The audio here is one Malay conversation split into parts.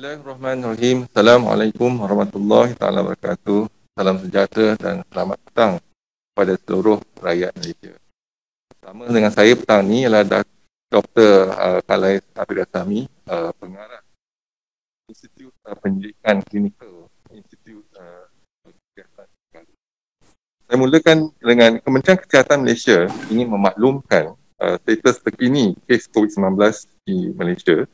Bismillahirrahmanirrahim. Assalamualaikum warahmatullahi taala wabarakatuh. Salam sejahtera dan selamat petang kepada seluruh rakyat Malaysia. Bersama dengan saya petang ini ialah Dr. Khalais Abid Asami, pengarah Institut Pendidikan Klinikal Institut Kesihatan. Saya mulakan dengan Kementerian Kesihatan Malaysia ingin memaklumkan status terkini kes COVID-19 di Malaysia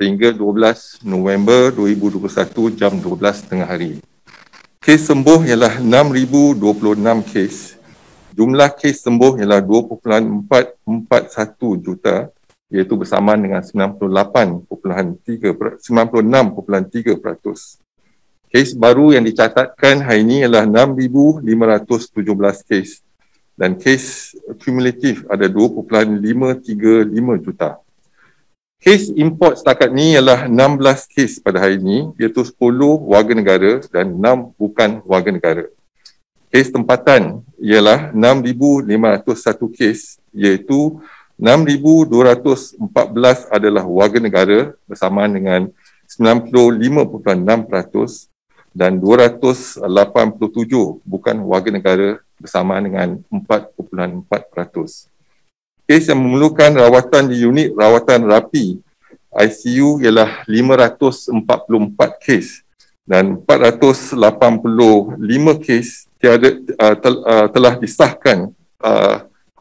sehingga 12 November 2021 jam 12 tengah hari. Kes sembuh ialah 6,026 kes. Jumlah kes sembuh ialah 2.441 juta, iaitu bersamaan dengan 96.3%. Kes baru yang dicatatkan hari ini ialah 6,517 kes dan kes kumulatif ada 2.535 juta. Kes import setakat ni ialah 16 kes pada hari ini, iaitu 10 warga negara dan 6 bukan warga negara. Kes tempatan ialah 6,501 kes, iaitu 6,214 adalah warga negara bersamaan dengan 95.6% dan 287 bukan warga negara bersamaan dengan 4.4%. Kes yang memerlukan rawatan di unit rawatan rapi ICU ialah 544 kes dan 485 kes telah disahkan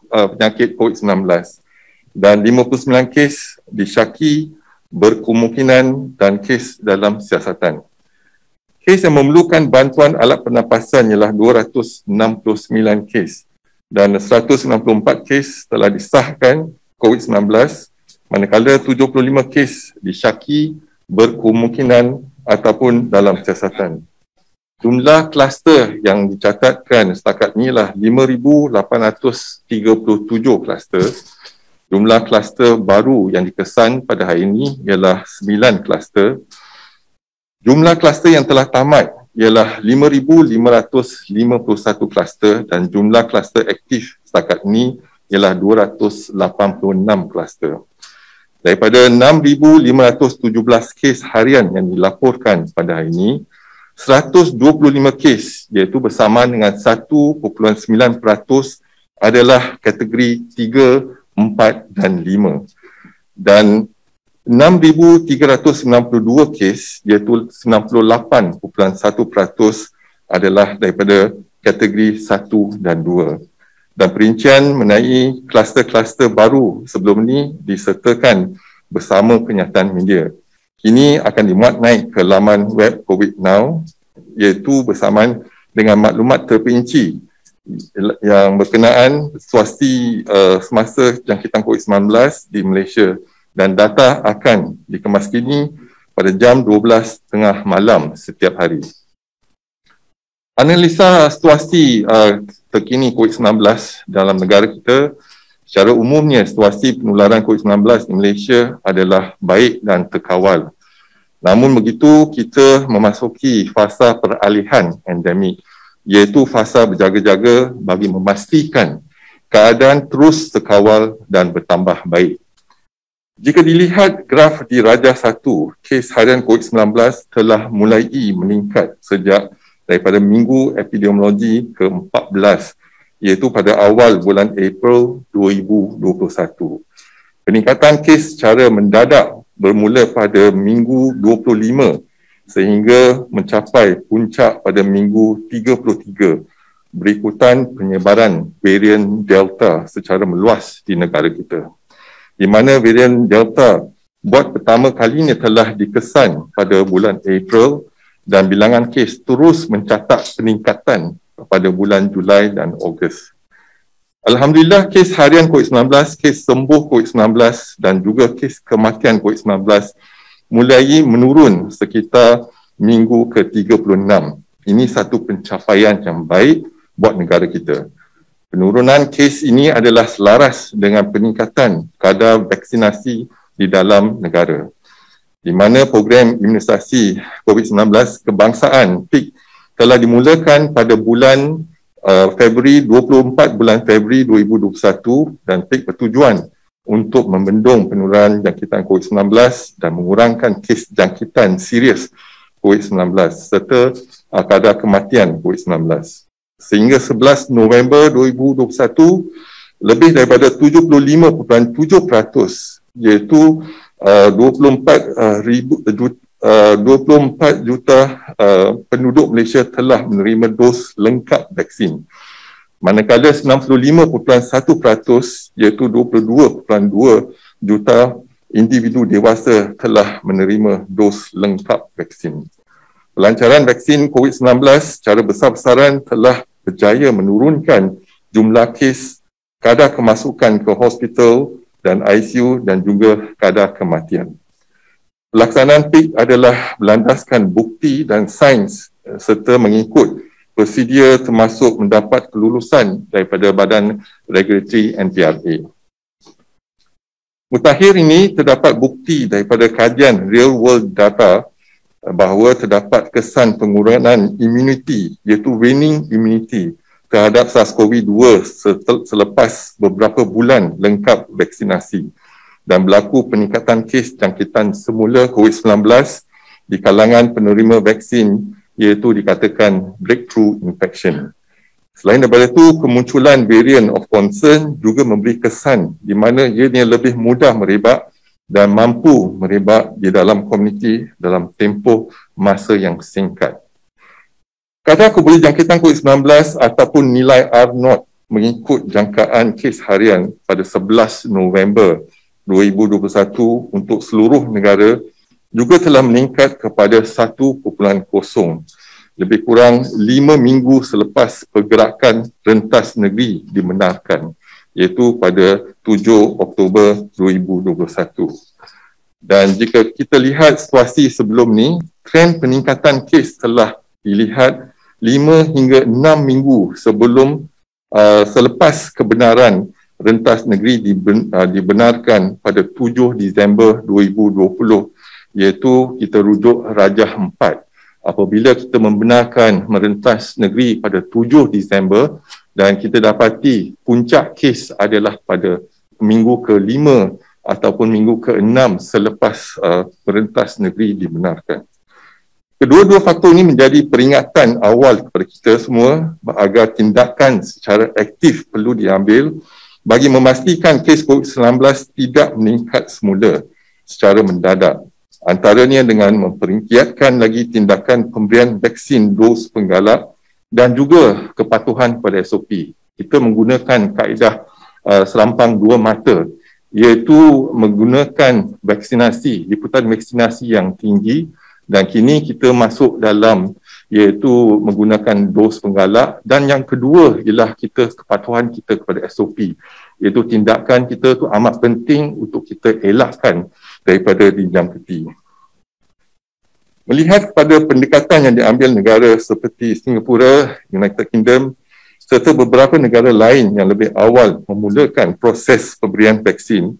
penyakit COVID-19 dan 59 kes disyaki berkemungkinan dan kes dalam siasatan. Kes yang memerlukan bantuan alat pernafasan ialah 269 kes dan 194 kes telah disahkan COVID-19, manakala 75 kes disyaki berkemungkinan ataupun dalam siasatan. Jumlah kluster yang dicatatkan setakat ini ialah 5,837 kluster. Jumlah kluster baru yang dikesan pada hari ini ialah 9 kluster. Jumlah kluster yang telah tamat ialah 5,551 kluster dan jumlah kluster aktif setakat ini ialah 286 kluster. Daripada 6,517 kes harian yang dilaporkan pada hari ini, 125 kes iaitu bersamaan dengan 1.9% adalah kategori 3, 4 dan 5. Dan 6,392 kes iaitu 98.1% adalah daripada kategori 1 dan 2. Dan perincian mengenai kluster-kluster baru sebelum ini disertakan bersama kenyataan media. Kini akan dimuat naik ke laman web COVID Now iaitu bersamaan dengan maklumat terperinci yang berkenaan situasi semasa jangkitan COVID-19 di Malaysia. Dan data akan dikemas kini pada jam 12.30 malam setiap hari. Analisa situasi terkini COVID-19 dalam negara kita, secara umumnya situasi penularan COVID-19 di Malaysia adalah baik dan terkawal. Namun begitu, kita memasuki fasa peralihan endemik, iaitu fasa berjaga-jaga bagi memastikan keadaan terus terkawal dan bertambah baik. Jika dilihat graf di Raja 1, kes harian COVID-19 telah mulai meningkat sejak daripada minggu epidemiologi ke-14, iaitu pada awal bulan April 2021. Peningkatan kes secara mendadak bermula pada minggu 25 sehingga mencapai puncak pada minggu 33 berikutan penyebaran varian Delta secara meluas di negara kita, di mana varian Delta buat pertama kalinya telah dikesan pada bulan April dan bilangan kes terus mencatat peningkatan pada bulan Julai dan Ogos. Alhamdulillah, kes harian COVID-19, kes sembuh COVID-19 dan juga kes kematian COVID-19 mulai menurun sekitar minggu ke-36. Ini satu pencapaian yang baik buat negara kita. Penurunan kes ini adalah selaras dengan peningkatan kadar vaksinasi di dalam negara, di mana program imunisasi COVID-19 kebangsaan PIK telah dimulakan pada bulan Februari 24 bulan Februari 2021 dan PIK bertujuan untuk membendung penularan jangkitan COVID-19 dan mengurangkan kes jangkitan serius COVID-19 serta kadar kematian COVID-19. Sehingga 11 November 2021, lebih daripada 75.7% iaitu 24 juta penduduk Malaysia telah menerima dos lengkap vaksin. Manakala 95.1% iaitu 22.2 juta individu dewasa telah menerima dos lengkap vaksin. Pelancaran vaksin COVID-19 secara besar-besaran telah berjaya menurunkan jumlah kes, kadar kemasukan ke hospital dan ICU dan juga kadar kematian. Pelaksanaan PIK adalah berlandaskan bukti dan sains serta mengikut prosedur termasuk mendapat kelulusan daripada Badan Regulatory NPRA. Mutakhir ini terdapat bukti daripada kajian real world data bahawa terdapat kesan pengurangan imuniti iaitu waning immunity terhadap SARS-CoV-2 selepas beberapa bulan lengkap vaksinasi dan berlaku peningkatan kes jangkitan semula COVID-19 di kalangan penerima vaksin iaitu dikatakan breakthrough infection. Selain daripada itu, kemunculan variant of concern juga memberi kesan di mana ianya lebih mudah merebak dan mampu merebak di dalam komuniti dalam tempoh masa yang singkat. Kadar keboleh jangkitan COVID-19 ataupun nilai R0 mengikut jangkaan kes harian pada 11 November 2021 untuk seluruh negara juga telah meningkat kepada 1.0, lebih kurang 5 minggu selepas pergerakan rentas negeri dibenarkan, iaitu pada 7 Oktober 2021. Dan jika kita lihat situasi sebelum ni, trend peningkatan kes telah dilihat 5 hingga 6 minggu selepas kebenaran rentas negeri dibenarkan pada 7 Disember 2020, iaitu kita rujuk Rajah 4. Apabila kita membenarkan merentas negeri pada 7 Disember dan kita dapati puncak kes adalah pada minggu ke-5 ataupun minggu ke-6 selepas merentas negeri dibenarkan. Kedua-dua faktor ini menjadi peringatan awal kepada kita semua agar tindakan secara aktif perlu diambil bagi memastikan kes COVID-19 tidak meningkat semula secara mendadak. Antaranya dengan memperingkatkan lagi tindakan pemberian vaksin dos penggalak dan juga kepatuhan pada SOP. Kita menggunakan kaedah serampang dua mata, iaitu menggunakan vaksinasi, liputan vaksinasi yang tinggi, dan kini kita masuk dalam iaitu menggunakan dos penggalak, dan yang kedua ialah kepatuhan kita kepada SOP, iaitu tindakan kita tu amat penting untuk kita elakkan daripada dijangkiti. Melihat kepada pendekatan yang diambil negara seperti Singapura, United Kingdom serta beberapa negara lain yang lebih awal memulakan proses pemberian vaksin,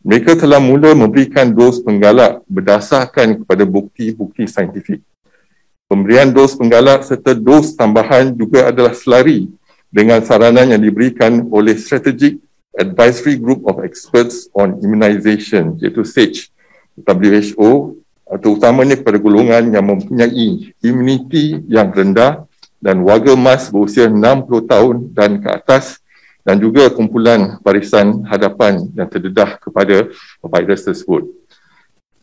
mereka telah mula memberikan dos penggalak berdasarkan kepada bukti-bukti saintifik. Pemberian dos penggalak serta dos tambahan juga adalah selari dengan saranan yang diberikan oleh Strategic Advisory Group of Experts on Immunization, iaitu SAGE, WHO, terutamanya kepada golongan yang mempunyai imuniti yang rendah dan warga emas berusia 60 tahun dan ke atas, dan juga kumpulan barisan hadapan yang terdedah kepada virus tersebut.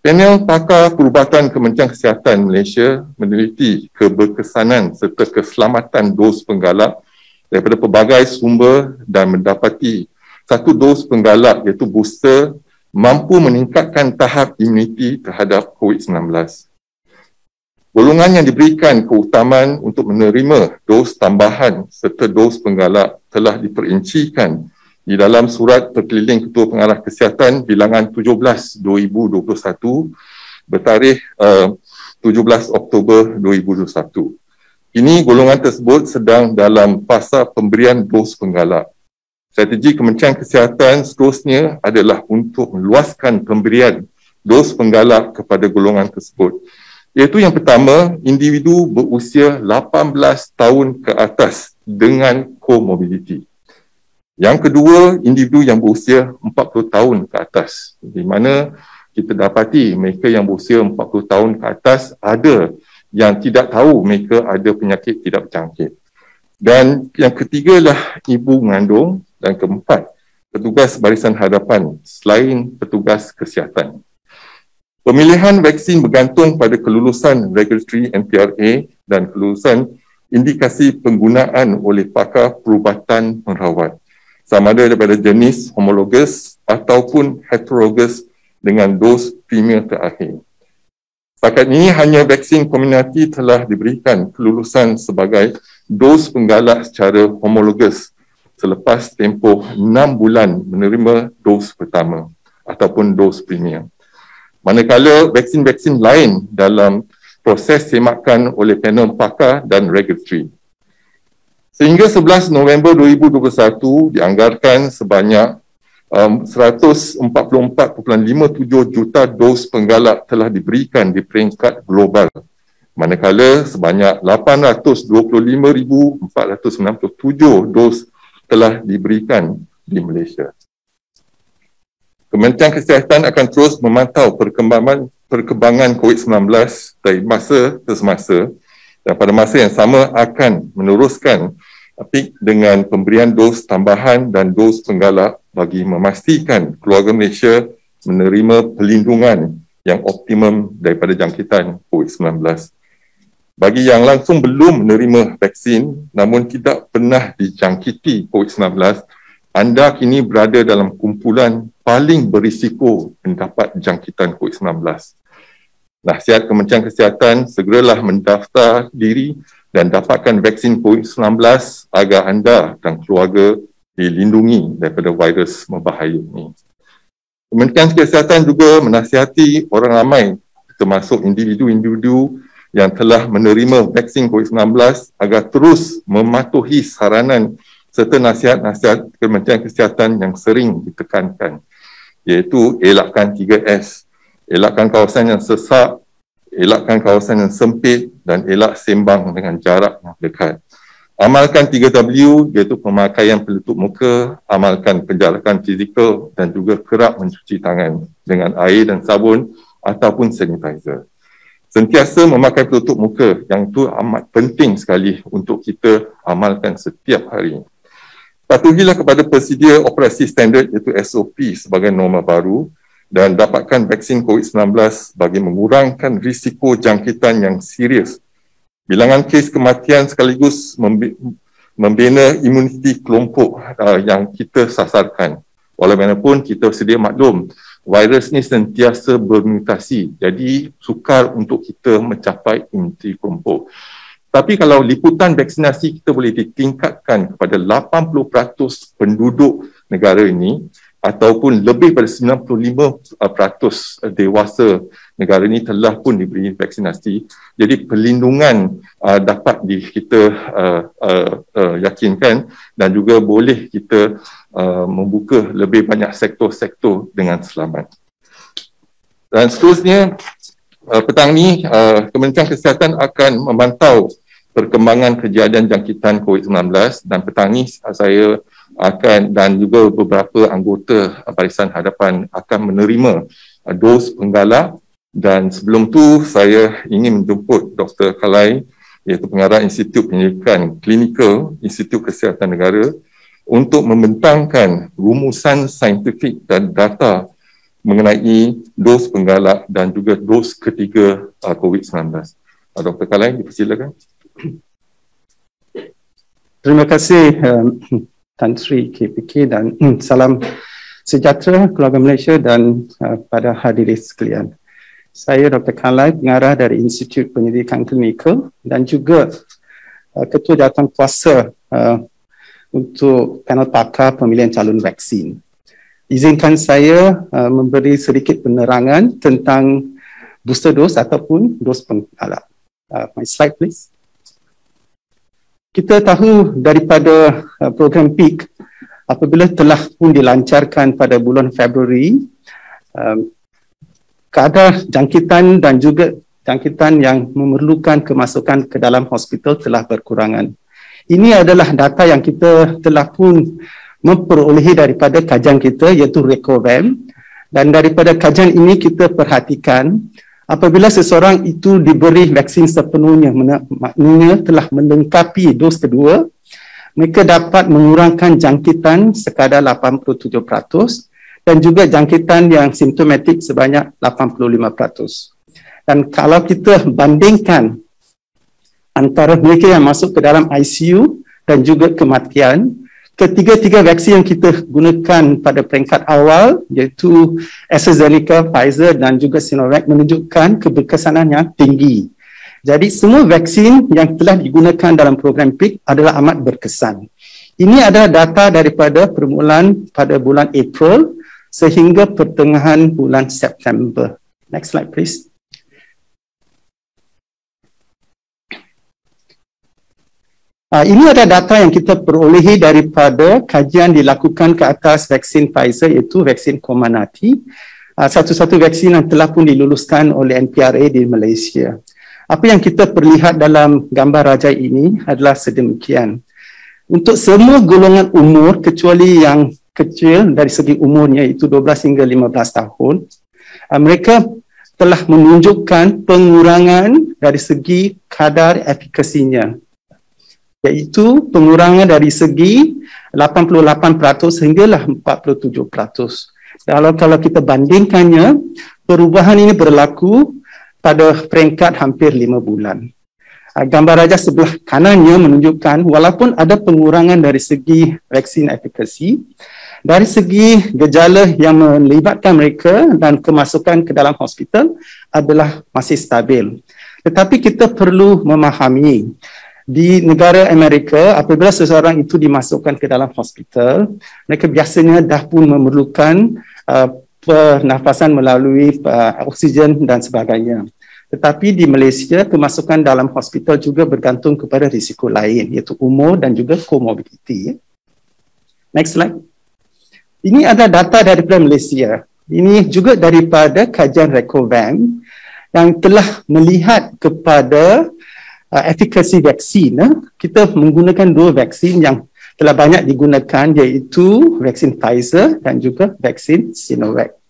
Panel pakar perubatan Kementerian Kesihatan Malaysia meneliti keberkesanan serta keselamatan dos penggalak daripada pelbagai sumber dan mendapati satu dos penggalak iaitu booster mampu meningkatkan tahap imuniti terhadap COVID-19. Golongan yang diberikan keutamaan untuk menerima dos tambahan serta dos penggalak telah diperincikan di dalam surat terkeliling Ketua Pengarah Kesihatan bilangan 17/2021 bertarikh 17 Oktober 2021. Kini golongan tersebut sedang dalam fasa pemberian dos penggalak. Strategi Kementerian Kesihatan seterusnya adalah untuk meluaskan pemberian dos penggalak kepada golongan tersebut. Iaitu yang pertama, individu berusia 18 tahun ke atas dengan komorbiditi. Yang kedua, individu yang berusia 40 tahun ke atas, di mana kita dapati mereka yang berusia 40 tahun ke atas ada yang tidak tahu mereka ada penyakit tidak berjangkit. Dan yang ketiga lah ibu mengandung, dan keempat, petugas barisan hadapan selain petugas kesihatan. Pemilihan vaksin bergantung pada kelulusan regulatory NPRA dan kelulusan indikasi penggunaan oleh pakar perubatan merawat, sama ada daripada jenis homologous ataupun heterologous dengan dos premier terakhir. Setakat ini hanya vaksin komuniti telah diberikan kelulusan sebagai dos penggalak secara homologous selepas tempoh 6 bulan menerima dos pertama ataupun dos premier. Manakala vaksin-vaksin lain dalam proses semakan oleh panel pakar dan regulatory. Sehingga 11 November 2021 dianggarkan sebanyak 144.57 juta dos penggalak telah diberikan di peringkat global, manakala sebanyak 825,497 dos telah diberikan di Malaysia. Kementerian Kesihatan akan terus memantau perkembangan COVID-19 dari masa ke semasa, dan pada masa yang sama akan meneruskan PIK dengan pemberian dos tambahan dan dos penggalak bagi memastikan keluarga Malaysia menerima perlindungan yang optimum daripada jangkitan COVID-19. Bagi yang langsung belum menerima vaksin namun tidak pernah dijangkiti COVID-19, anda kini berada dalam kumpulan paling berisiko mendapat jangkitan COVID-19. Nasihat Kementerian Kesihatan, segeralah mendaftar diri dan dapatkan vaksin COVID-19 agar anda dan keluarga dilindungi daripada virus berbahaya ini. Kementerian Kesihatan juga menasihati orang ramai, termasuk individu-individu yang telah menerima vaksin COVID-19 agar terus mematuhi saranan serta nasihat-nasihat Kementerian Kesihatan yang sering ditekankan, iaitu elakkan 3S, elakkan kawasan yang sesak, elakkan kawasan yang sempit dan elak sembang dengan jarak yang dekat. Amalkan 3W, iaitu pemakaian pelitup muka, amalkan penjarakan fizikal dan juga kerap mencuci tangan dengan air dan sabun ataupun sanitizer. Sentiasa memakai pelitup muka, yang itu amat penting sekali untuk kita amalkan setiap hari. Patuhilah kepada prosedur operasi standard iaitu SOP sebagai norma baru dan dapatkan vaksin COVID-19 bagi mengurangkan risiko jangkitan yang serius. Bilangan kes kematian sekaligus membina imuniti kelompok yang kita sasarkan. Walaupun kita sedia maklum, virus ni sentiasa bermutasi, jadi sukar untuk kita mencapai imuniti kelompok. Tapi kalau liputan vaksinasi kita boleh ditingkatkan kepada 80% penduduk negara ini ataupun lebih pada 95% dewasa negara ini telah pun diberi vaksinasi. Jadi perlindungan dapat kita yakinkan dan juga boleh kita membuka lebih banyak sektor-sektor dengan selamat. Dan seterusnya, petang ini Kementerian Kesihatan akan memantau perkembangan kejadian jangkitan COVID-19 dan petang ini saya akan dan juga beberapa anggota barisan hadapan akan menerima dos penggalak, dan sebelum tu saya ingin menjemput Dr. Kalai, iaitu pengarah Institut Penyelidikan Klinikal Institut Kesihatan Negara, untuk membentangkan rumusan saintifik dan data mengenai dos penggalak dan juga dos ketiga COVID-19. Dr. Kalai, dipersilakan. Terima kasih Tan Sri KPK dan salam sejahtera keluarga Malaysia dan pada hadirin sekalian. Saya Dr. Kalai, pengarah dari Institut Penyelidikan Klinikal dan juga Ketua Jawatankuasa untuk panel pakar pemilihan calon vaksin. Izinkan saya memberi sedikit penerangan tentang booster dose ataupun dos penggalak. My slide please. Kita tahu daripada program PIK apabila telah pun dilancarkan pada bulan Februari, kadar jangkitan dan juga jangkitan yang memerlukan kemasukan ke dalam hospital telah berkurangan. Ini adalah data yang kita telah pun memperolehi daripada kajian kita iaitu RECOVAM, dan daripada kajian ini kita perhatikan apabila seseorang itu diberi vaksin sepenuhnya, maknanya telah melengkapi dos kedua, mereka dapat mengurangkan jangkitan sekadar 87% dan juga jangkitan yang simptomatik sebanyak 85%. Dan kalau kita bandingkan antara mereka yang masuk ke dalam ICU dan juga kematian, ketiga-tiga vaksin yang kita gunakan pada peringkat awal iaitu AstraZeneca, Pfizer dan juga Sinovac menunjukkan keberkesanan yang tinggi. Jadi semua vaksin yang telah digunakan dalam program PEAK adalah amat berkesan. Ini adalah data daripada permulaan pada bulan April sehingga pertengahan bulan September. Next slide please. Ini ada data yang kita perolehi daripada kajian dilakukan ke atas vaksin Pfizer iaitu vaksin Comirnaty, satu-satu vaksin yang telah pun diluluskan oleh NPRA di Malaysia. Apa yang kita perlihat dalam gambar rajai ini adalah sedemikian. Untuk semua golongan umur kecuali yang kecil dari segi umurnya iaitu 12 hingga 15 tahun, mereka telah menunjukkan pengurangan dari segi kadar efikasinya, iaitu pengurangan dari segi 88% hinggalah 47%. Kalau kita bandingkannya, perubahan ini berlaku pada peringkat hampir 5 bulan. Gambar rajah sebelah kanannya menunjukkan walaupun ada pengurangan dari segi vaksin efikasi, dari segi gejala yang melibatkan mereka dan kemasukan ke dalam hospital adalah masih stabil. Tetapi kita perlu memahami, di negara Amerika, apabila seseorang itu dimasukkan ke dalam hospital, mereka biasanya dah pun memerlukan pernafasan melalui oksigen dan sebagainya. Tetapi di Malaysia, kemasukan dalam hospital juga bergantung kepada risiko lain, iaitu umur dan juga komorbiditi. Next slide. Ini ada data daripada Malaysia. Ini juga daripada kajian RECOVAM yang telah melihat kepada efikasi vaksin. Kita menggunakan dua vaksin yang telah banyak digunakan iaitu vaksin Pfizer dan juga vaksin Sinovac.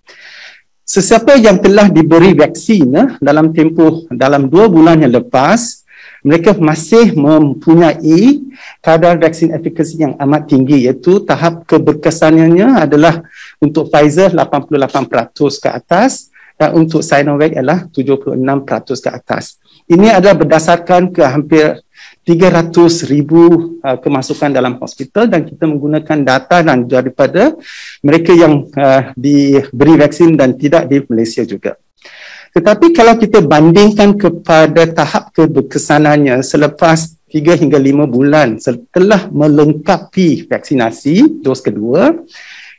Sesiapa yang telah diberi vaksin dalam 2 bulan yang lepas, mereka masih mempunyai kadar vaksin efikasi yang amat tinggi iaitu tahap keberkesanannya adalah untuk Pfizer 88% ke atas dan untuk Sinovac adalah 76% ke atas. Ini adalah berdasarkan ke hampir 300,000 kemasukan dalam hospital dan kita menggunakan data dan daripada mereka yang diberi vaksin dan tidak di Malaysia juga. Tetapi kalau kita bandingkan kepada tahap keberkesanannya selepas 3 hingga 5 bulan setelah melengkapi vaksinasi dos kedua,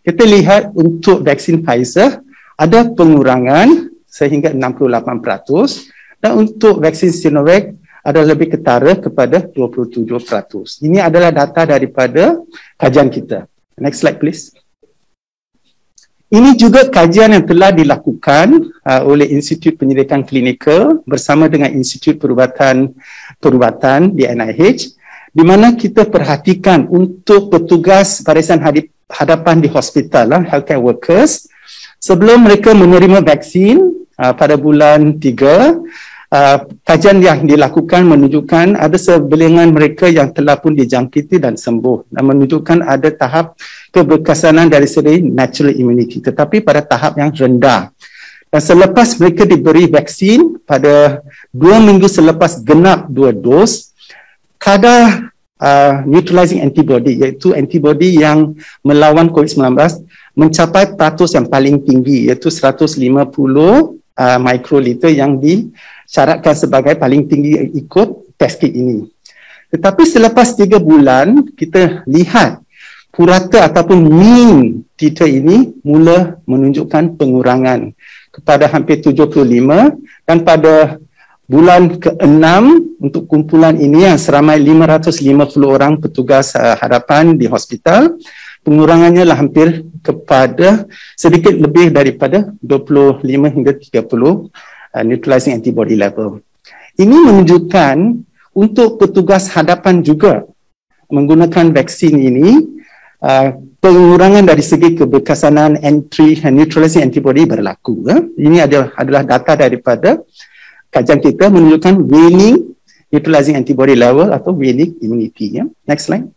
kita lihat untuk vaksin Pfizer ada pengurangan sehingga 68%. Dan untuk vaksin Sinovac ada lebih ketara kepada 27%. Ini adalah data daripada kajian kita. Next slide please. Ini juga kajian yang telah dilakukan oleh Institut Penyelidikan Klinikal bersama dengan Institut Perubatan di NIH, di mana kita perhatikan untuk petugas barisan hadapan di hospital, healthcare workers, sebelum mereka menerima vaksin pada bulan 3, kajian yang dilakukan menunjukkan ada sebilangan mereka yang telah pun dijangkiti dan sembuh dan menunjukkan ada tahap keberkesanan dari segi natural immunity tetapi pada tahap yang rendah. Dan selepas mereka diberi vaksin pada 2 minggu selepas genap 2 dos, kadar neutralizing antibody iaitu antibody yang melawan COVID-19 mencapai peratus yang paling tinggi iaitu 150 mikroliter yang disyaratkan sebagai paling tinggi ikut test kit ini. Tetapi selepas 3 bulan, kita lihat purata ataupun mean titer ini mula menunjukkan pengurangan kepada hampir 75 dan pada bulan ke-6 untuk kumpulan ini yang seramai 550 orang petugas hadapan di hospital, pengurangannya lah hampir kepada sedikit lebih daripada 25 hingga 30 neutralizing antibody level. Ini menunjukkan untuk petugas hadapan juga menggunakan vaksin ini pengurangan dari segi keberkesanan neutralizing antibody berlaku. Ini adalah data daripada kajian kita menunjukkan waning neutralizing antibody level atau waning immunity. Next slide.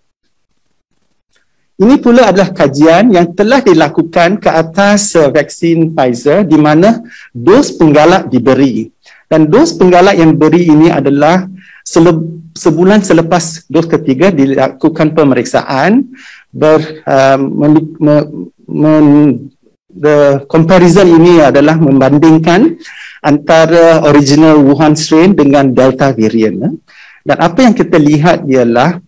Ini pula adalah kajian yang telah dilakukan ke atas vaksin Pfizer di mana dos penggalak diberi. Dan dos penggalak yang diberi ini adalah sebulan selepas dos ketiga dilakukan pemeriksaan. The comparison ini adalah membandingkan antara original Wuhan strain dengan Delta variant. Dan apa yang kita lihat ialah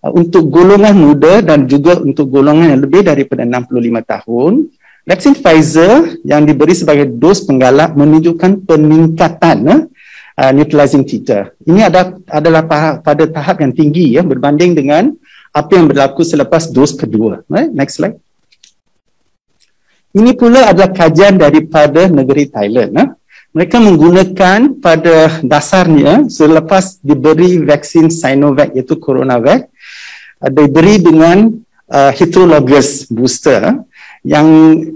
untuk golongan muda dan juga untuk golongan yang lebih daripada 65 tahun, vaksin Pfizer yang diberi sebagai dos penggalak menunjukkan peningkatan neutralizing titer. Ini adalah pada tahap yang tinggi berbanding dengan apa yang berlaku selepas dos kedua. Next slide. Ini pula adalah kajian daripada negeri Thailand. Mereka menggunakan pada dasarnya selepas diberi vaksin Sinovac iaitu CoronaVac, diberi dengan heterologous booster yang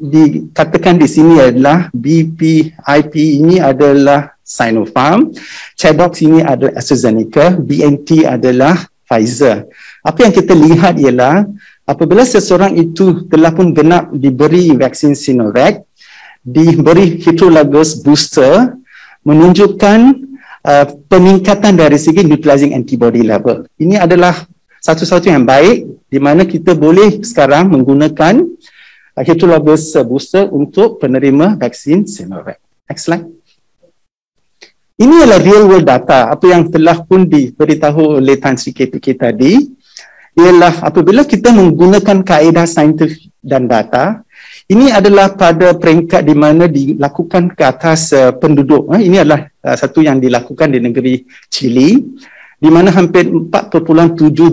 dikatakan di sini adalah BPIP ini adalah Sinopharm, Chadox ini adalah AstraZeneca, BNT adalah Pfizer. Apa yang kita lihat ialah apabila seseorang itu telah pun genap diberi vaksin Sinovac, diberi heterologous booster, menunjukkan peningkatan dari segi neutralizing antibody level. Ini adalah satu-satu yang baik di mana kita boleh sekarang menggunakan heterologous booster untuk penerima vaksin Sinovac. Next slide. Ini adalah real world data. Apa yang telah pun diberitahu oleh Tan Sri KPK tadi ialah apabila kita menggunakan kaedah saintifik dan data, ini adalah pada peringkat di mana dilakukan ke atas penduduk. Ini adalah satu yang dilakukan di negeri Chile, di mana hampir 4.7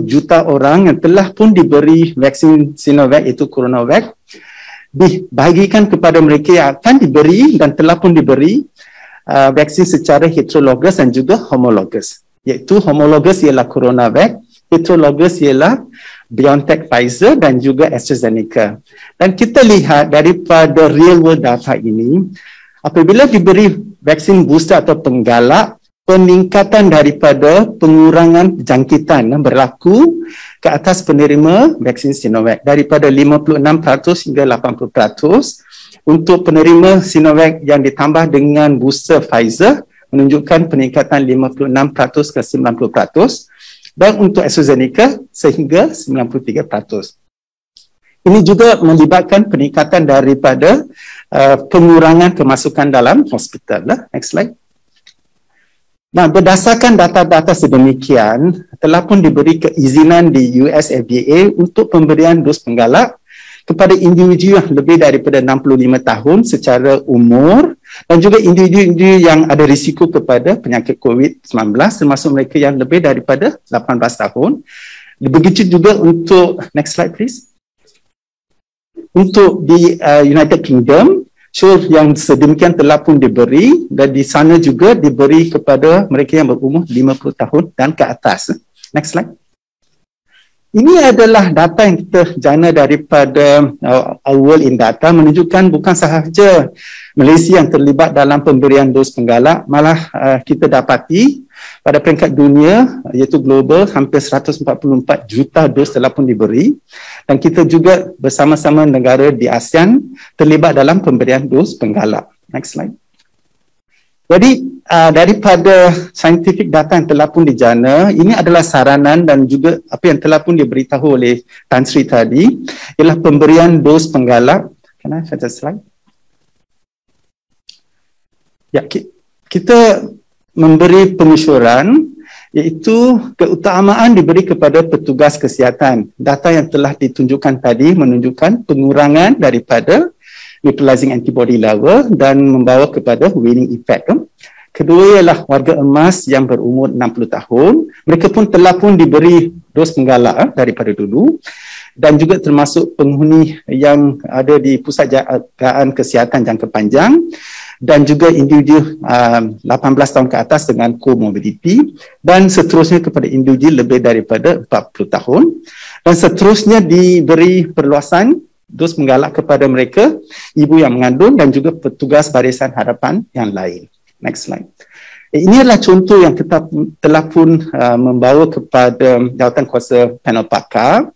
juta orang yang telah pun diberi vaksin Sinovac iaitu CoronaVac dibahagikan kepada mereka yang akan diberi dan telah pun diberi vaksin secara heterologous dan juga homologous. Iaitu homologous ialah CoronaVac, heterologous ialah BioNTech Pfizer dan juga AstraZeneca. Dan kita lihat daripada real world data ini, apabila diberi vaksin booster atau penggalak, peningkatan daripada pengurangan jangkitan berlaku ke atas penerima vaksin Sinovac daripada 56% hingga 80%. Untuk penerima Sinovac yang ditambah dengan booster Pfizer menunjukkan peningkatan 56% ke 90%, dan untuk AstraZeneca sehingga 93%. Ini juga melibatkan peningkatan daripada pengurangan kemasukan dalam hospital. Next slide. Nah, berdasarkan data-data sedemikian, telah pun diberi keizinan di US FDA untuk pemberian dos penggalak kepada individu yang lebih daripada 65 tahun secara umur dan juga individu yang ada risiko kepada penyakit COVID-19 termasuk mereka yang lebih daripada 18 tahun. Begitu juga untuk, next slide please. Untuk di United Kingdom, yang sedemikian telah pun diberi dan di sana juga diberi kepada mereka yang berumur 50 tahun dan ke atas. Next slide. Ini adalah data yang kita jana daripada World in Data menunjukkan bukan sahaja Malaysia yang terlibat dalam pemberian dos penggalak, malah kita dapati pada peringkat dunia iaitu global hampir 144 juta dos telah pun diberi dan kita juga bersama-sama negara di ASEAN terlibat dalam pemberian dos penggalak. Next slide. Jadi daripada scientific data yang telah pun dijana, ini adalah saranan dan juga apa yang telah pun diberitahu oleh Tan Sri tadi ialah pemberian dos penggalak. Can I have the slide? Ya, kita memberi pengusuran iaitu keutamaan diberi kepada petugas kesihatan. Data yang telah ditunjukkan tadi menunjukkan pengurangan daripada neutralizing antibody level dan membawa kepada waning effect. Kedua ialah warga emas yang berumur 60 tahun. Mereka pun telah pun diberi dos penggalak daripada dulu dan juga termasuk penghuni yang ada di pusat jagaan kesihatan jangka panjang dan juga individu 18 tahun ke atas dengan comorbidity dan seterusnya kepada individu lebih daripada 40 tahun. Dan seterusnya diberi perluasan dos penggalak kepada mereka, ibu yang mengandung dan juga petugas barisan hadapan yang lain. Next slide. Ini adalah contoh yang kita telah pun membawa kepada jawatan kuasa panel pakar,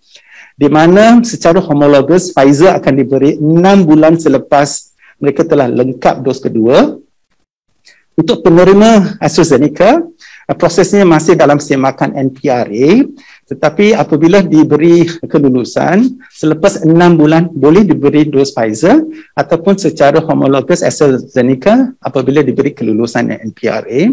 di mana secara homologus Pfizer akan diberi 6 bulan selepas mereka telah lengkap dos kedua. Untuk penerima AstraZeneca, prosesnya masih dalam semakan NPRA, tetapi apabila diberi kelulusan, selepas 6 bulan boleh diberi dos Pfizer ataupun secara homologus AstraZeneca apabila diberi kelulusan NPRA.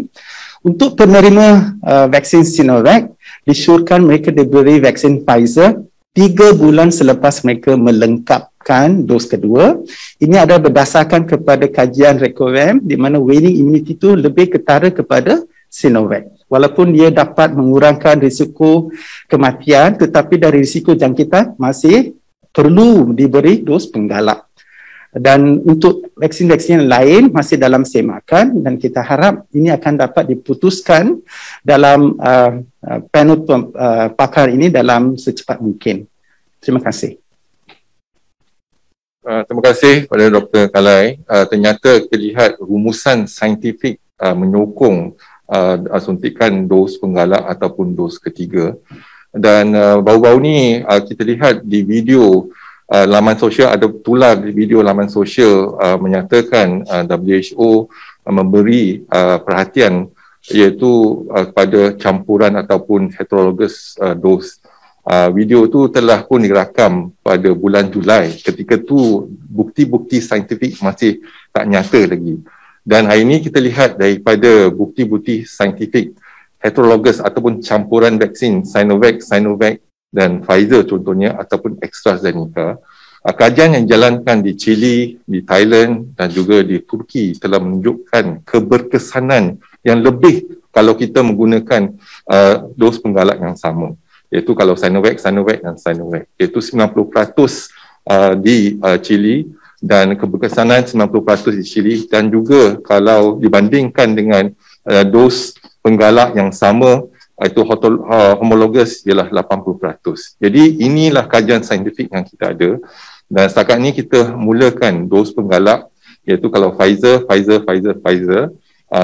Untuk penerima vaksin Sinovac, disyorkan mereka diberi vaksin Pfizer 3 bulan selepas mereka melengkapkan dos kedua. Ini adalah berdasarkan kepada kajian Recovam di mana waning immunity itu lebih ketara kepada Sinovac. Walaupun dia dapat mengurangkan risiko kematian, tetapi dari risiko jangkitan masih perlu diberi dos penggalak. Dan untuk vaksin-vaksin yang lain masih dalam semakan dan kita harap ini akan dapat diputuskan dalam panel pakar ini dalam secepat mungkin. Terima kasih. Terima kasih kepada Dr. Kalai. Ternyata kita lihat rumusan saintifik menyokong suntikan dos penggalak ataupun dos ketiga. Dan baru-baru ni kita lihat di video laman sosial, ada tular di video laman sosial menyatakan WHO memberi perhatian iaitu kepada campuran ataupun heterologous dose. Video tu telah pun dirakam pada bulan Julai. Ketika tu bukti-bukti saintifik masih tak nyata lagi. Dan hari ini kita lihat daripada bukti-bukti saintifik heterologous ataupun campuran vaksin Sinovac dan Pfizer contohnya ataupun AstraZeneca. Kajian yang dijalankan di Chile, di Thailand dan juga di Turki telah menunjukkan keberkesanan yang lebih kalau kita menggunakan dos penggalak yang sama. Iaitu kalau Sinovac dan Sinovac. Iaitu 90% di Chile dan keberkesanan 90% di Chile dan juga kalau dibandingkan dengan dos penggalak yang sama itu homologus ialah 80%. Jadi inilah kajian saintifik yang kita ada dan setakat ini kita mulakan dos penggalak iaitu kalau Pfizer,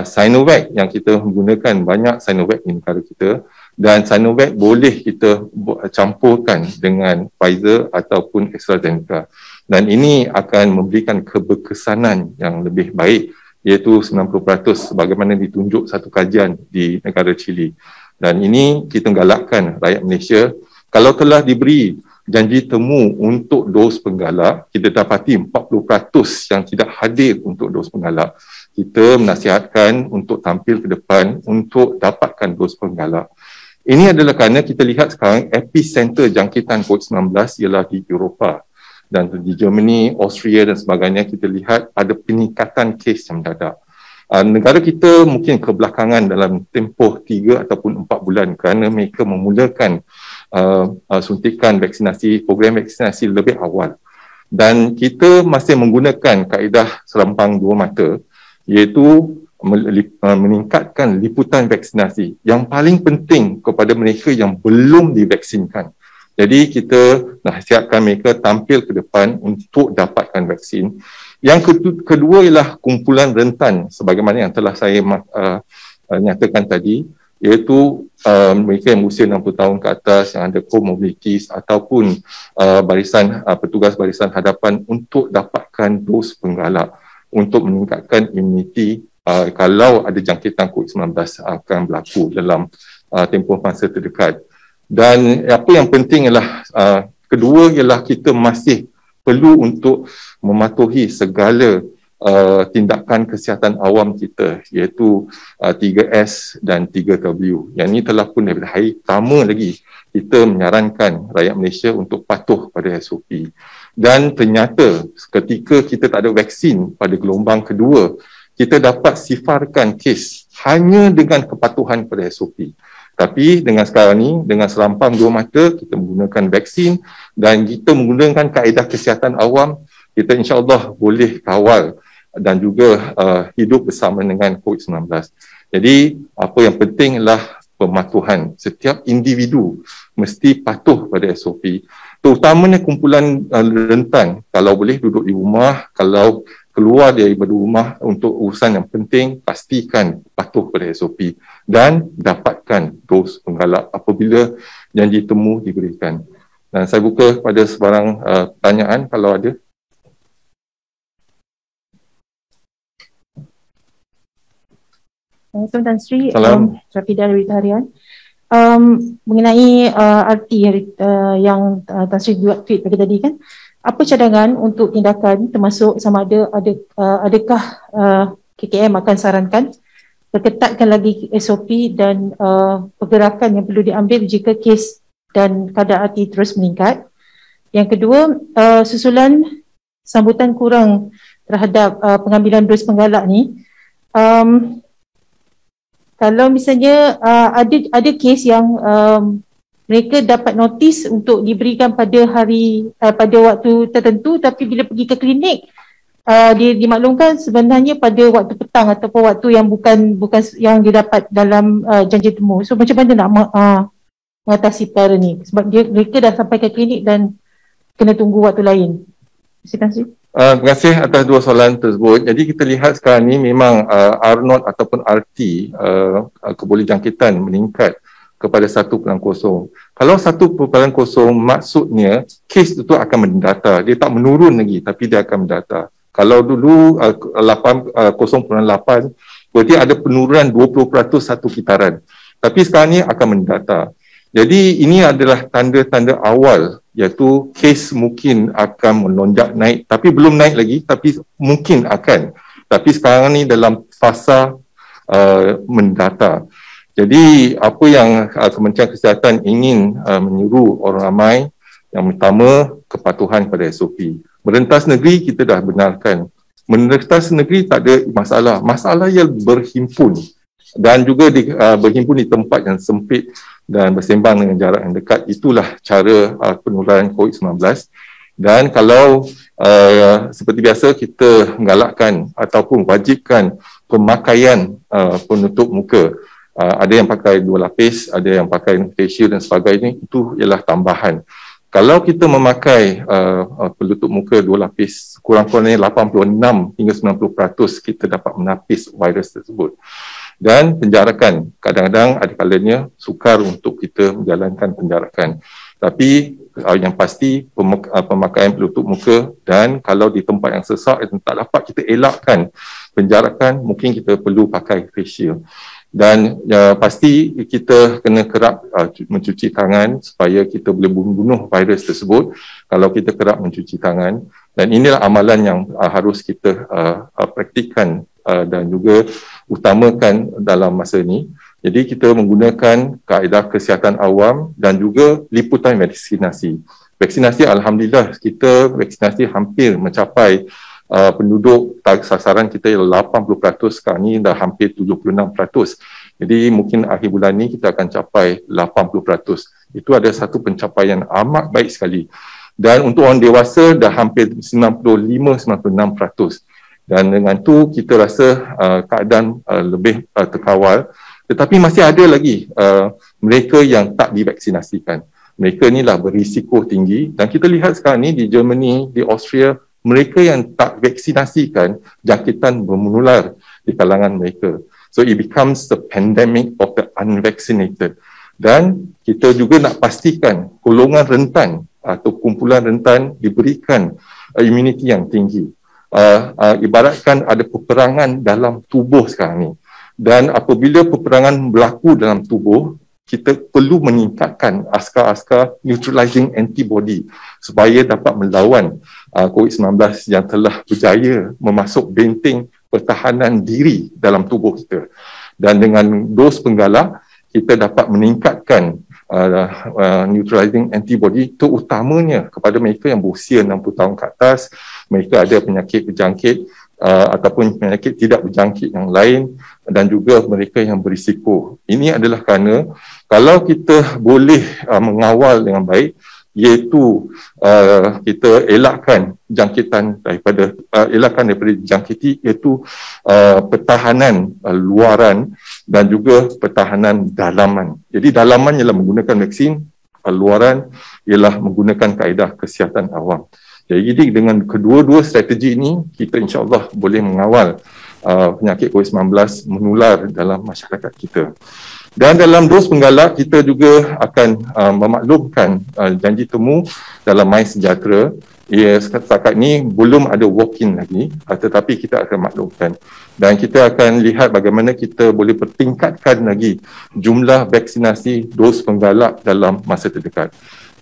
Sinovac yang kita menggunakan banyak Sinovac di negara kita dan Sinovac boleh kita campurkan dengan Pfizer ataupun AstraZeneca dan ini akan memberikan keberkesanan yang lebih baik iaitu 90% sebagaimana ditunjuk satu kajian di negara Chile. Dan ini kita galakkan rakyat Malaysia, kalau telah diberi janji temu untuk dos penggalak, kita dapati 40% yang tidak hadir untuk dos penggalak. Kita menasihatkan untuk tampil ke depan untuk dapatkan dos penggalak. Ini adalah kerana kita lihat sekarang epicenter jangkitan COVID-19 ialah di Eropah. Dan di Germany, Austria dan sebagainya kita lihat ada peningkatan kes yang mendadak. Negara kita mungkin kebelakangan dalam tempoh 3 ataupun 4 bulan kerana mereka memulakan suntikan vaksinasi, program vaksinasi lebih awal. Dan kita masih menggunakan kaedah serampang dua mata iaitu meningkatkan liputan vaksinasi yang paling penting kepada mereka yang belum divaksinkan. Jadi kita nasihatkan mereka tampil ke depan untuk dapatkan vaksin. Yang kedua ialah kumpulan rentan sebagaimana yang telah saya nyatakan tadi iaitu mereka yang berusia 60 tahun ke atas yang ada comorbidities ataupun petugas barisan hadapan untuk dapatkan dos penggalak untuk meningkatkan imuniti kalau ada jangkitan COVID-19 akan berlaku dalam tempoh masa terdekat. Dan apa yang penting ialah kedua ialah kita masih perlu untuk mematuhi segala tindakan kesihatan awam kita iaitu 3S dan 3W. Yang ini telah pun daripada hari pertama lagi kita menyarankan rakyat Malaysia untuk patuh pada SOP. Dan ternyata ketika kita tak ada vaksin pada gelombang kedua, kita dapat sifarkan kes hanya dengan kepatuhan pada SOP. Tapi dengan sekarang ni, dengan serampang dua mata, kita menggunakan vaksin dan kita menggunakan kaedah kesihatan awam, kita insyaAllah boleh kawal dan juga hidup bersama dengan COVID-19. Jadi, apa yang penting adalah pematuhan. Setiap individu mesti patuh pada SOP. Terutamanya kumpulan rentan, kalau boleh duduk di rumah, kalau keluar daripada rumah untuk urusan yang penting, pastikan patuh pada SOP dan dapatkan dos penggalak apabila janji temu diberikan. Dan saya buka pada sebarang pertanyaan kalau ada. Assalamualaikum Tan Sri, Salam. Rafidah dari Harian. Mengenai RT yang Tan Sri buat tweet pagi tadi kan, apa cadangan untuk tindakan termasuk sama adakah KKM akan sarankan perketatkan lagi SOP dan pergerakan yang perlu diambil jika kes dan kadar RT terus meningkat. Yang kedua, susulan sambutan kurang terhadap pengambilan dos penggalak ni, kalau misalnya ada kes yang mereka dapat notis untuk diberikan pada pada waktu tertentu, tapi bila pergi ke klinik dia dimaklumkan sebenarnya pada waktu petang ataupun waktu yang bukan yang didapat dalam janji temu. So macam mana nak mengatasi perkara ni sebab mereka dah sampai ke klinik dan kena tunggu waktu lain. Terima kasih. Terima kasih atas dua soalan tersebut. Jadi kita lihat sekarang ni memang R0 ataupun RT kebolehjangkitan meningkat kepada 1.0. Kalau 1.0 maksudnya kes itu akan mendata. Dia tak menurun lagi tapi dia akan mendata. Kalau dulu 0.8 berarti ada penurunan 20% satu kitaran. Tapi sekarang ni akan mendata. Jadi ini adalah tanda-tanda awal iaitu kes mungkin akan melonjak naik tapi belum naik lagi tapi mungkin akan. Tapi sekarang ni dalam fasa mendata. Jadi apa yang Kementerian Kesihatan ingin menyuruh orang ramai, yang pertama kepatuhan pada SOP. Merentas negeri kita dah benarkan. Merentas negeri tak ada masalah. Masalah yang berhimpun dan juga berhimpun di tempat yang sempit dan bersembang dengan jarak yang dekat, itulah cara penularan COVID-19. Dan kalau seperti biasa kita menggalakkan ataupun wajibkan pemakaian penutup muka, ada yang pakai 2 lapis, ada yang pakai face shield dan sebagainya, itu ialah tambahan. Kalau kita memakai penutup muka 2 lapis, kurang-kurangnya 86 hingga 90% kita dapat menapis virus tersebut. Dan penjarakan, kadang-kadang ada kalanya sukar untuk kita menjalankan penjarakan. Tapi yang pasti pemakaian penutup muka, dan kalau di tempat yang sesak dan tak dapat kita elakkan penjarakan, mungkin kita perlu pakai face shield. Dan pasti kita kena kerap mencuci tangan supaya kita boleh membunuh virus tersebut kalau kita kerap mencuci tangan. Dan inilah amalan yang harus kita praktikkan dan juga utamakan dalam masa ini. Jadi kita menggunakan kaedah kesihatan awam dan juga liputan vaksinasi. Vaksinasi alhamdulillah kita vaksinasi hampir mencapai penduduk sasaran kita ialah 80%, sekarang ni dah hampir 76%. Jadi mungkin akhir bulan ni kita akan capai 80%. Itu ada satu pencapaian amat baik sekali. Dan untuk orang dewasa dah hampir 95-96%. Dan dengan tu kita rasa keadaan lebih terkawal. Tetapi masih ada lagi mereka yang tak divaksinasikan. Mereka ni lah berisiko tinggi. Dan kita lihat sekarang ni di Germany, di Austria, mereka yang tak vaksinasikan, jangkitan menular di kalangan mereka. So it becomes the pandemic of the unvaccinated. Dan kita juga nak pastikan golongan rentan atau kumpulan rentan diberikan immunity yang tinggi. Ibaratkan ada peperangan dalam tubuh sekarang ni. Dan apabila peperangan berlaku dalam tubuh, kita perlu meningkatkan askar-askar neutralizing antibody supaya dapat melawan COVID-19 yang telah berjaya memasuk benteng pertahanan diri dalam tubuh kita. Dan dengan dos penggalak, kita dapat meningkatkan neutralizing antibody, terutamanya kepada mereka yang berusia 60 tahun ke atas, mereka ada penyakit berjangkit ataupun penyakit tidak berjangkit yang lain, dan juga mereka yang berisiko. Ini adalah kerana kalau kita boleh mengawal dengan baik, iaitu kita elakkan jangkitan daripada jangkiti, iaitu pertahanan luaran dan juga pertahanan dalaman. Jadi dalaman ialah menggunakan vaksin, luaran ialah menggunakan kaedah kesihatan awam. Jadi dengan kedua-dua strategi ini, kita insya-Allah boleh mengawal penyakit COVID-19 menular dalam masyarakat kita. Dan dalam dos penggalak, kita juga akan memaklumkan janji temu dalam MySejahtera. Setakat ini belum ada walk-in lagi, tetapi kita akan maklumkan. Dan kita akan lihat bagaimana kita boleh pertingkatkan lagi jumlah vaksinasi dos penggalak dalam masa terdekat.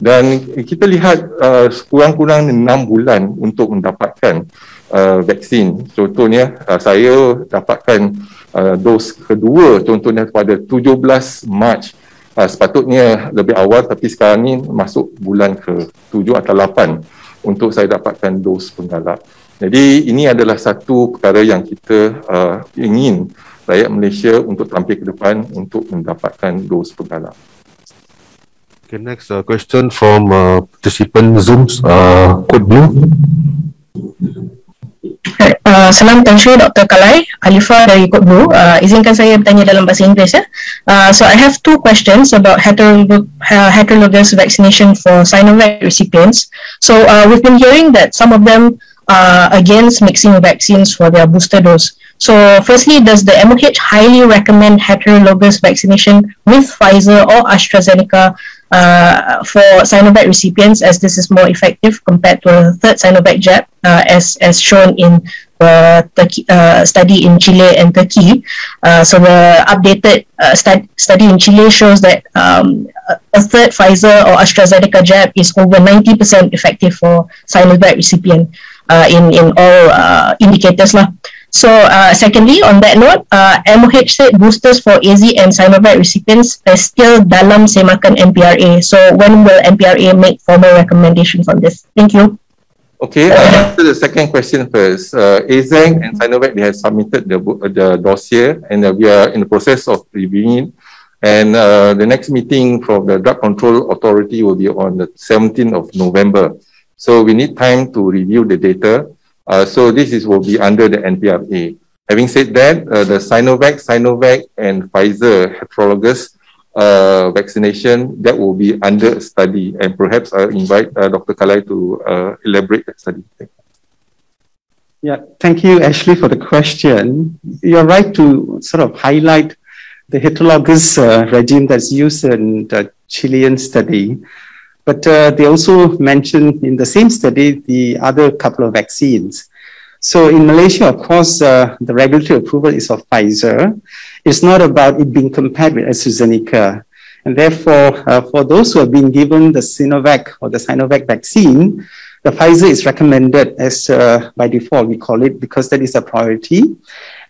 Dan kita lihat kurang-kurang 6 bulan untuk mendapatkan vaksin. Contohnya saya dapatkan dos kedua contohnya pada 17 Mac. Sepatutnya lebih awal, tapi sekarang ni masuk bulan ke-7 atau 8 untuk saya dapatkan dos penggalak. Jadi ini adalah satu perkara yang kita ingin rakyat Malaysia untuk tampil ke depan untuk mendapatkan dos penggalak. Okay, next question from participant Zoom, Code Blue. Salam Tan Sri Dr. Kalai, Alifa dari Code Blue. Izinkan saya bertanya dalam bahasa Inggeris ya. So I have two questions about heterologous vaccination for Sinovac recipients. So we've been hearing that some of them are against mixing vaccines for their booster dose. So firstly, does the MOH highly recommend heterologous vaccination with Pfizer or AstraZeneca for Sinovac recipients, as this is more effective compared to a third Sinovac jab, as shown in the study in Chile and Turkey? So the updated study in Chile shows that a third Pfizer or AstraZeneca jab is over 90% effective for Sinovac recipient in all indicators lah. So secondly, on that note, MOH said boosters for AZ and Sinovac recipients are still dalam semakan MPRA. So when will MPRA make formal recommendations on this? Thank you. Okay, I'll answer the second question first. AZ and Sinovac, they have submitted the dossier, and we are in the process of reviewing it. And the next meeting from the Drug Control Authority will be on the 17th of November. So we need time to review the data. So this will be under the NPRA. Having said that, the Sinovac and Pfizer heterologous vaccination, that will be under study, and perhaps I'll invite Dr. Kalai to elaborate that study. Yeah, thank you, Ashley, for the question. You're right to sort of highlight the heterologous regime that's used in the Chilean study. But they also mentioned in the same study the other couple of vaccines. So in Malaysia, of course, the regulatory approval is of Pfizer. It's not about it being compared with AstraZeneca. And therefore, for those who have been given the Sinovac or the Sinovac vaccine, the Pfizer is recommended as by default, we call it, because that is a priority.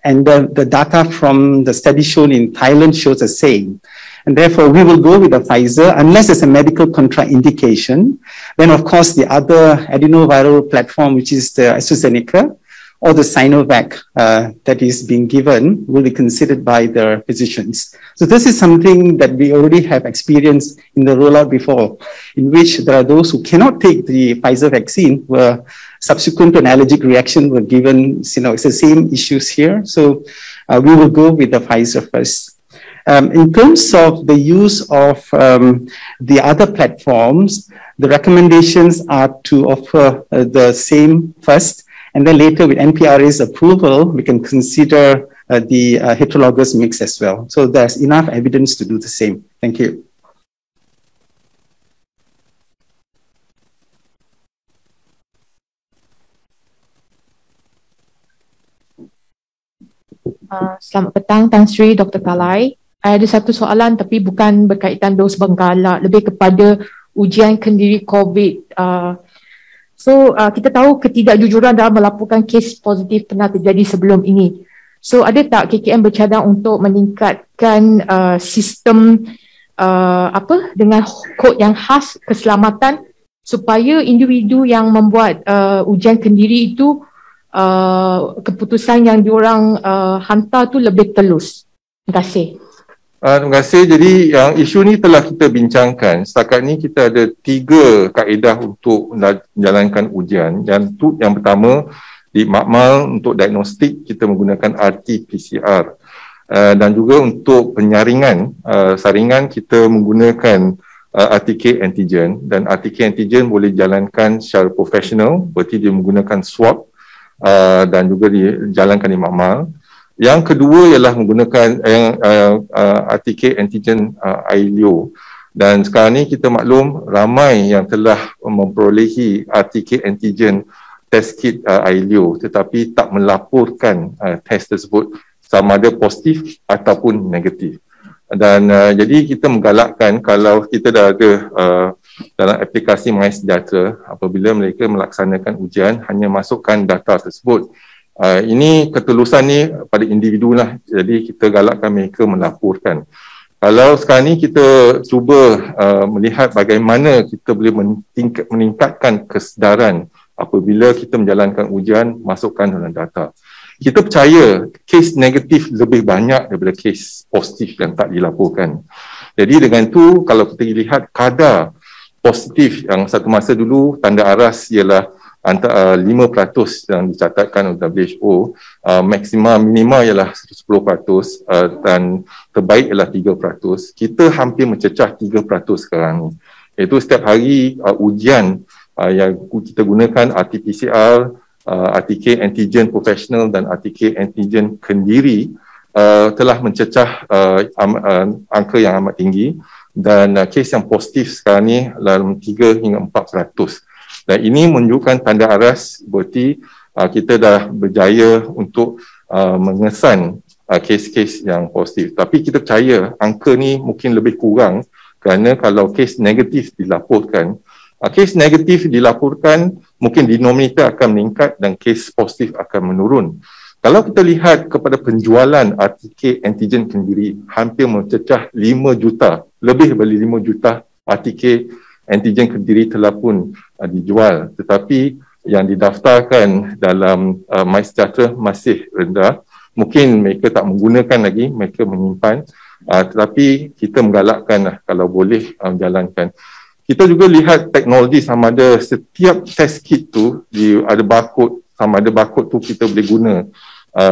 And the data from the study shown in Thailand shows the same. And therefore, we will go with the Pfizer unless it's a medical contraindication. Then, of course, the other adenoviral platform, which is the AstraZeneca or the Sinovac that is being given, will be considered by the physicians. So this is something that we already have experienced in the rollout before, in which there are those who cannot take the Pfizer vaccine, where subsequent to an allergic reaction were given, it's the same issues here. So we will go with the Pfizer first. In terms of the use of the other platforms, the recommendations are to offer the same first, and then later with NPRA's approval, we can consider the heterologous mix as well. So there's enough evidence to do the same. Thank you. Selamat petang, Tan Sri Dr. Kalai. Ada satu soalan tapi bukan berkaitan dos Benggala, lebih kepada ujian kendiri COVID. Kita tahu ketidakjujuran dalam melaporkan kes positif pernah terjadi sebelum ini. So ada tak KKM bercadang untuk meningkatkan sistem dengan kod yang khas keselamatan supaya individu yang membuat ujian kendiri itu keputusan yang diorang hantar tu lebih telus? Terima kasih. Terima kasih. Jadi yang isu ni telah kita bincangkan. Setakat ni kita ada 3 kaedah untuk menjalankan ujian. Yang pertama, di makmal untuk diagnostik kita menggunakan RT-PCR. Dan juga untuk penyaringan saringan kita menggunakan RTK antigen, dan RTK antigen boleh dijalankan secara profesional, berarti dia menggunakan swab dan juga dijalankan di makmal. Yang kedua ialah menggunakan RTK antigen ILO, dan sekarang ni kita maklum ramai yang telah memperolehi RTK antigen test kit ILO tetapi tak melaporkan test tersebut sama ada positif ataupun negatif. Dan jadi kita menggalakkan kalau kita dah ada dalam aplikasi MySejahtera, apabila mereka melaksanakan ujian hanya masukkan data tersebut. Ini ketulusan ni pada individu lah, jadi kita galakkan mereka melaporkan. Kalau sekarang ni kita cuba melihat bagaimana kita boleh meningkatkan kesedaran apabila kita menjalankan ujian, masukkan dalam data. Kita percaya kes negatif lebih banyak daripada kes positif yang tak dilaporkan. Jadi dengan itu, kalau kita lihat kadar positif yang satu masa dulu tanda aras ialah antara 5% yang dicatatkan oleh WHO, maksimum minima ialah 10% dan terbaik ialah 3%. Kita hampir mencecah 3% sekarang ni. Iaitu setiap hari ujian yang kita gunakan RT-PCR, RTK antigen profesional dan RTK antigen kendiri telah mencecah angka yang amat tinggi, dan kes yang positif sekarang ni dalam 3 hingga 4%. Dan ini menunjukkan tanda aras berarti kita dah berjaya untuk mengesan kes-kes yang positif. Tapi kita percaya angka ni mungkin lebih kurang kerana kalau kes negatif dilaporkan, kes negatif dilaporkan mungkin denominator akan meningkat dan kes positif akan menurun. Kalau kita lihat kepada penjualan RTK antigen kendiri, hampir mencecah 5 juta, lebih dari 5 juta RTK antigen kendiri telah pun dijual. Tetapi yang didaftarkan dalam MySejahtera masih rendah. Mungkin mereka tak menggunakan lagi, mereka menyimpan. Tetapi kita menggalakkan kalau boleh menjalankan. Kita juga lihat teknologi sama ada setiap test kit tu ada barcode, sama ada barcode tu kita boleh guna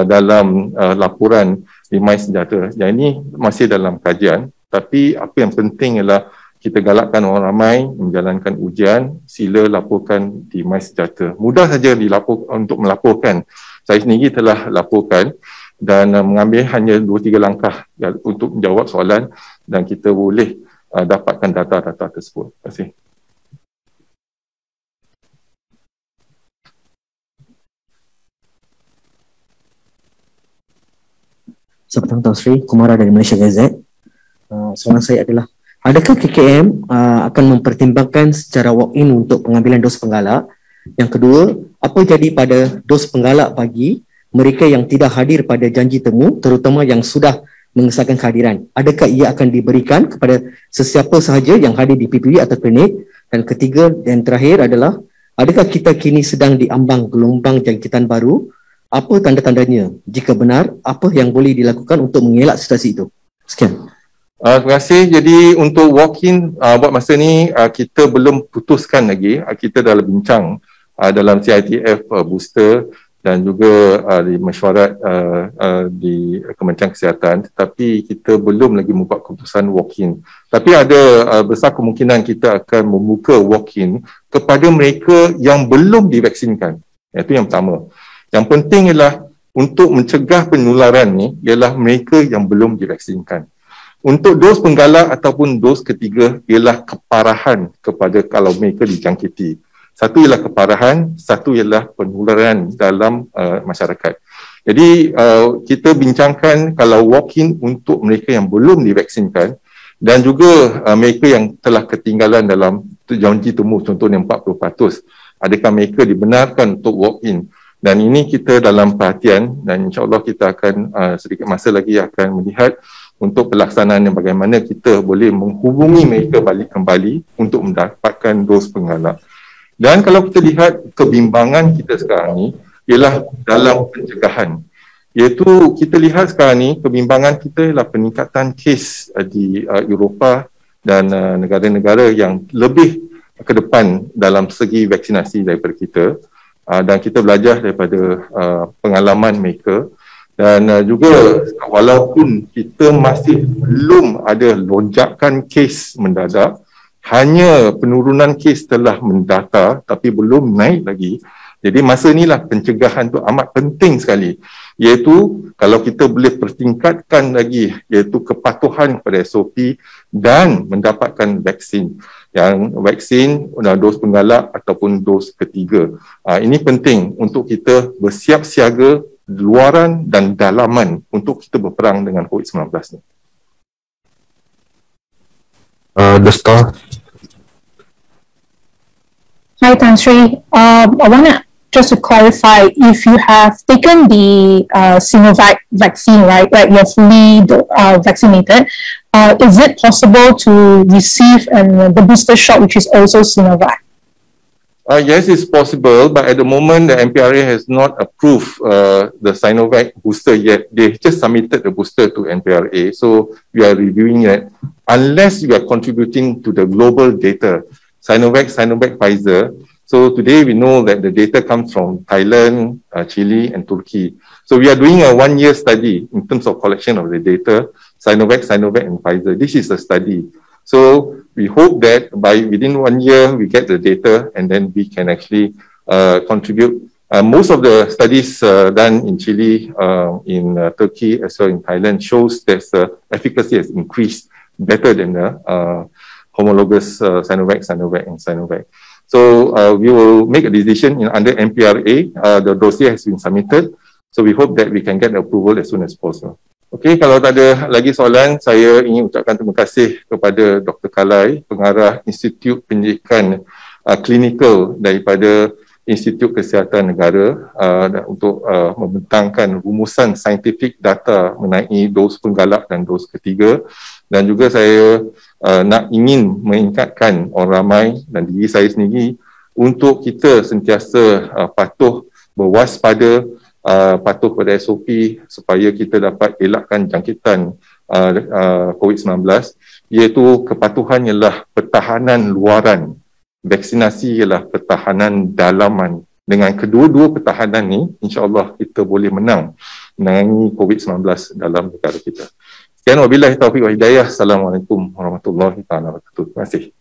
dalam laporan di MySejahtera. Yang ini masih dalam kajian, tapi apa yang penting ialah kita galakkan orang ramai menjalankan ujian, sila laporkan di MySejahtera. Mudah saja untuk melaporkan. Saya sendiri telah laporkan dan mengambil hanya 2-3 langkah untuk menjawab soalan dan kita boleh dapatkan data-data tersebut. Terima kasih. Selamat petang Tuan Sri, Kumara dari Malaysia Gazette. Soalan saya adalah, adakah KKM akan mempertimbangkan secara walk-in untuk pengambilan dos penggalak? Yang kedua, apa jadi pada dos penggalak bagi mereka yang tidak hadir pada janji temu, terutama yang sudah mengesahkan kehadiran? Adakah ia akan diberikan kepada sesiapa sahaja yang hadir di PPB atau klinik? Dan ketiga dan terakhir adalah, adakah kita kini sedang diambang gelombang jangkitan baru? Apa tanda-tandanya? Jika benar, apa yang boleh dilakukan untuk mengelak situasi itu? Sekian. Terima kasih. Jadi untuk walk-in buat masa ni kita belum putuskan lagi. Kita dah bincang dalam CITF booster dan juga di mesyuarat di Kementerian Kesihatan, tetapi kita belum lagi membuat keputusan walk-in. Tapi ada besar kemungkinan kita akan membuka walk-in kepada mereka yang belum divaksinkan. Itu yang pertama. Yang penting ialah untuk mencegah penularan ni ialah mereka yang belum divaksinkan. Untuk dos penggalak ataupun dos ketiga ialah keparahan kepada kalau mereka dijangkiti. Satu ialah keparahan, satu ialah penularan dalam masyarakat. Jadi kita bincangkan kalau walk-in untuk mereka yang belum divaksinkan dan juga mereka yang telah ketinggalan dalam janji temu, contohnya 40%. Adakah mereka dibenarkan untuk walk-in? Dan ini kita dalam perhatian dan insyaAllah kita akan sedikit masa lagi akan melihat untuk pelaksanaan yang bagaimana kita boleh menghubungi mereka balik kembali untuk mendapatkan dos penggalak. Dan kalau kita lihat kebimbangan kita sekarang ni ialah dalam pencegahan. iaitu kita lihat sekarang ni kebimbangan kita ialah peningkatan kes di Eropah dan negara-negara yang lebih ke depan dalam segi vaksinasi daripada kita, dan kita belajar daripada pengalaman mereka. Dan juga walaupun kita masih belum ada lonjakan kes mendadak, hanya penurunan kes telah mendata tapi belum naik lagi. Jadi masa inilah pencegahan tu amat penting sekali, iaitu kalau kita boleh pertingkatkan lagi iaitu kepatuhan kepada SOP dan mendapatkan vaksin, yang vaksin dos penggalak ataupun dos ketiga. Ini penting untuk kita bersiap siaga luaran dan dalaman untuk kita berperang dengan COVID-19 ni. The Star. Hi, Tan Sri. I want to just to clarify, if you have taken the Sinovac vaccine, right, like you're fully vaccinated, is it possible to receive the booster shot, which is also Sinovac? Yes, it's possible, but at the moment the MPRA has not approved the Sinovac booster yet. They just submitted the booster to MPRA, so we are reviewing it. Unless you are contributing to the global data, Sinovac, Pfizer. So today we know that the data comes from Thailand, Chile and Turkey. So we are doing a 1-year study in terms of collection of the data, Sinovac and Pfizer. This is a study. So we hope that within 1 year we get the data and then we can actually contribute. Most of the studies done in Chile, in Turkey as well in Thailand shows that efficacy has increased better than the homologous Sinovac and Sinovac. So we will make a decision under MPRA. The dossier has been submitted. So we hope that we can get approval as soon as possible. Okey, kalau tak ada lagi soalan, saya ingin ucapkan terima kasih kepada Dr. Kalai, pengarah Institut Pendidikan Klinikal daripada Institut Kesihatan Negara untuk membentangkan rumusan saintifik data mengenai dos penggalak dan dos ketiga. Dan juga saya ingin mengingatkan orang ramai dan diri saya sendiri untuk kita sentiasa patuh, berwaspada, patuh pada SOP supaya kita dapat elakkan jangkitan COVID-19, iaitu kepatuhan ialah pertahanan luaran, vaksinasi ialah pertahanan dalaman. Dengan kedua-dua pertahanan ni, insya-Allah kita boleh menang menangani COVID-19 dalam negara kita. Sekian, wabillahi taufiq wa hidayah. Assalamualaikum warahmatullahi wabarakatuh. Terima kasih.